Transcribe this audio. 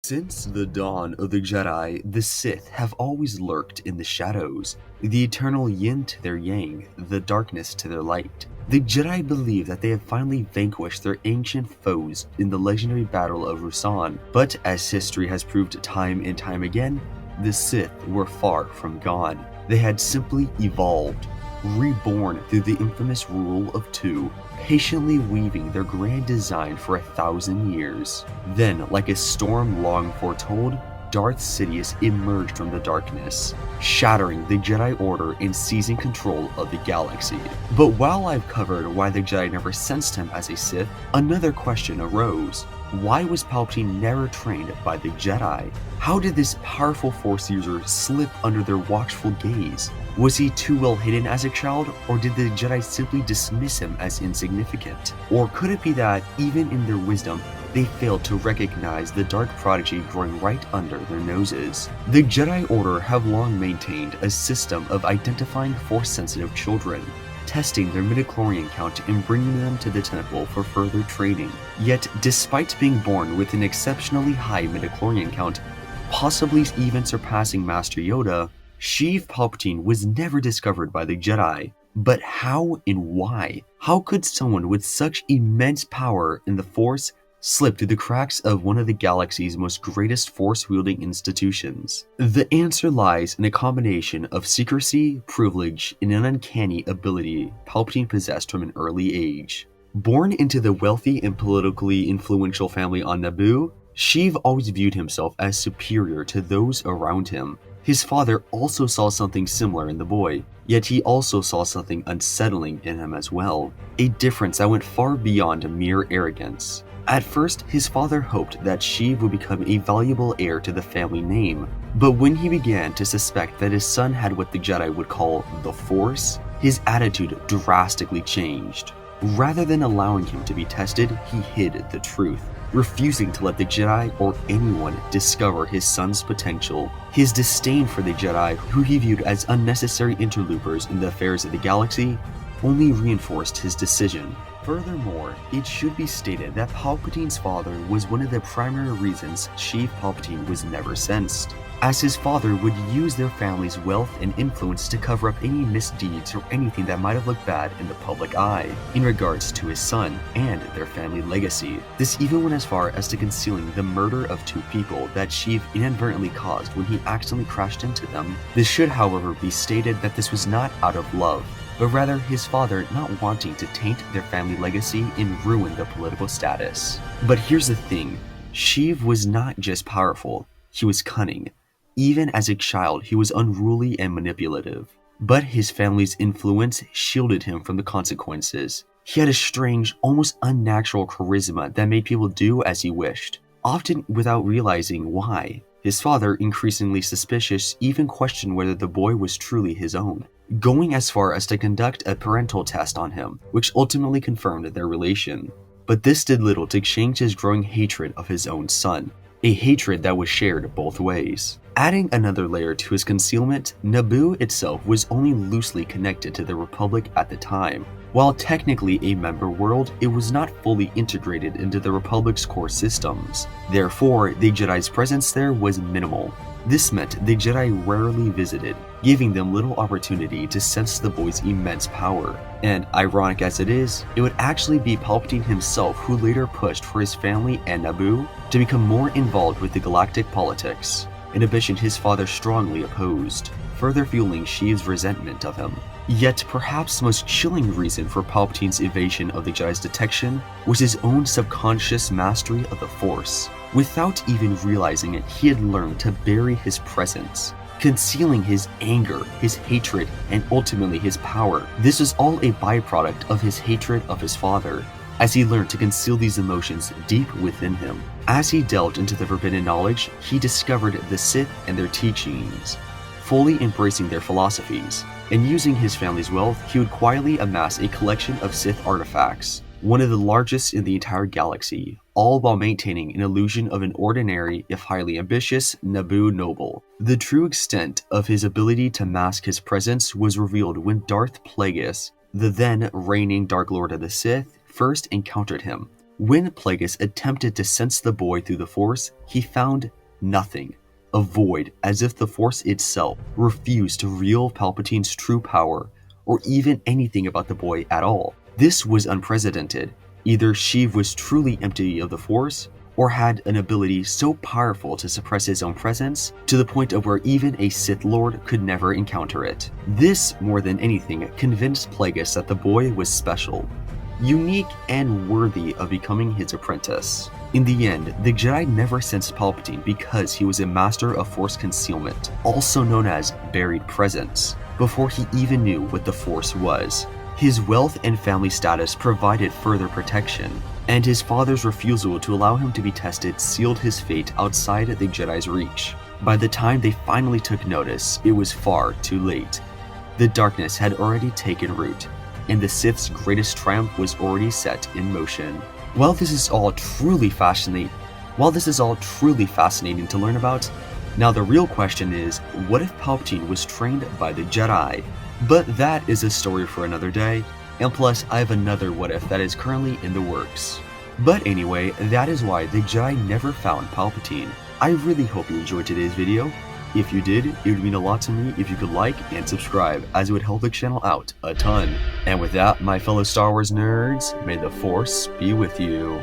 Since the dawn of the Jedi, the Sith have always lurked in the shadows, the eternal yin to their yang, the darkness to their light. The Jedi believe that they have finally vanquished their ancient foes in the legendary Battle of Ruusan, but as history has proved time and time again, the Sith were far from gone. They had simply evolved, reborn through the infamous Rule of Two, patiently weaving their grand design for 1,000 years. Then, like a storm long foretold, Darth Sidious emerged from the darkness, shattering the Jedi Order and seizing control of the galaxy. But while I've covered why the Jedi never sensed him as a Sith, another question arose. Why was Palpatine never trained by the Jedi? How did this powerful Force user slip under their watchful gaze? Was he too well hidden as a child, or did the Jedi simply dismiss him as insignificant? Or could it be that, even in their wisdom, they failed to recognize the dark prodigy growing right under their noses? The Jedi Order have long maintained a system of identifying Force-sensitive children, testing their midichlorian count and bringing them to the temple for further training. Yet, despite being born with an exceptionally high midichlorian count, possibly even surpassing Master Yoda, Sheev Palpatine was never discovered by the Jedi. But how and why? How could someone with such immense power in the Force slip through the cracks of one of the galaxy's most greatest Force-wielding institutions? The answer lies in a combination of secrecy, privilege, and an uncanny ability Palpatine possessed from an early age. Born into the wealthy and politically influential family on Naboo, Sheev always viewed himself as superior to those around him. His father also saw something similar in the boy, yet he also saw something unsettling in him as well, a difference that went far beyond mere arrogance. At first, his father hoped that Sheev would become a valuable heir to the family name, but when he began to suspect that his son had what the Jedi would call the Force, his attitude drastically changed. Rather than allowing him to be tested, he hid the truth, refusing to let the Jedi or anyone discover his son's potential. His disdain for the Jedi, who he viewed as unnecessary interlopers in the affairs of the galaxy, only reinforced his decision. Furthermore, it should be stated that Palpatine's father was one of the primary reasons Sheev Palpatine was never sensed, as his father would use their family's wealth and influence to cover up any misdeeds or anything that might have looked bad in the public eye in regards to his son and their family legacy. This even went as far as to concealing the murder of 2 people that Sheev inadvertently caused when he accidentally crashed into them. This should, however, be stated that this was not out of love, but rather his father not wanting to taint their family legacy and ruin their political status. But here's the thing, Sheev was not just powerful, he was cunning. Even as a child, he was unruly and manipulative, but his family's influence shielded him from the consequences. He had a strange, almost unnatural charisma that made people do as he wished, often without realizing why. His father, increasingly suspicious, even questioned whether the boy was truly his own, going as far as to conduct a parental test on him, which ultimately confirmed their relation. But this did little to change his growing hatred of his own son, a hatred that was shared both ways. Adding another layer to his concealment, Naboo itself was only loosely connected to the Republic at the time. While technically a member world, it was not fully integrated into the Republic's core systems. Therefore, the Jedi's presence there was minimal. This meant the Jedi rarely visited, giving them little opportunity to sense the boy's immense power. And ironic as it is, it would actually be Palpatine himself who later pushed for his family and Naboo to become more involved with the galactic politics, an ambition his father strongly opposed, further fueling Sheev's resentment of him. Yet perhaps the most chilling reason for Palpatine's evasion of the Jedi's detection was his own subconscious mastery of the Force. Without even realizing it, he had learned to bury his presence, concealing his anger, his hatred, and ultimately his power. This was all a byproduct of his hatred of his father, as he learned to conceal these emotions deep within him. As he delved into the forbidden knowledge, he discovered the Sith and their teachings, fully embracing their philosophies. And using his family's wealth, he would quietly amass a collection of Sith artifacts, one of the largest in the entire galaxy, all while maintaining an illusion of an ordinary, if highly ambitious, Naboo noble. The true extent of his ability to mask his presence was revealed when Darth Plagueis, the then reigning Dark Lord of the Sith, first encountered him. When Plagueis attempted to sense the boy through the Force, he found nothing. A void, as if the Force itself refused to reveal Palpatine's true power, or even anything about the boy at all. This was unprecedented. Either Sheev was truly empty of the Force, or had an ability so powerful to suppress his own presence, to the point of where even a Sith Lord could never encounter it. This, more than anything, convinced Plagueis that the boy was special, unique, and worthy of becoming his apprentice. In the end, the Jedi never sensed Palpatine because he was a master of Force concealment, also known as buried presence, before he even knew what the Force was. His wealth and family status provided further protection, and his father's refusal to allow him to be tested sealed his fate outside the Jedi's reach. By the time they finally took notice, it was far too late. The darkness had already taken root, and the Sith's greatest triumph was already set in motion. While this is all truly fascinating to learn about, now the real question is, what if Palpatine was trained by the Jedi? But that is a story for another day, and plus I have another what if that is currently in the works. But anyway, that is why the Jedi never found Palpatine. I really hope you enjoyed today's video. If you did, it would mean a lot to me if you could like and subscribe, as it would help the channel out a ton. And with that, my fellow Star Wars nerds, may the Force be with you.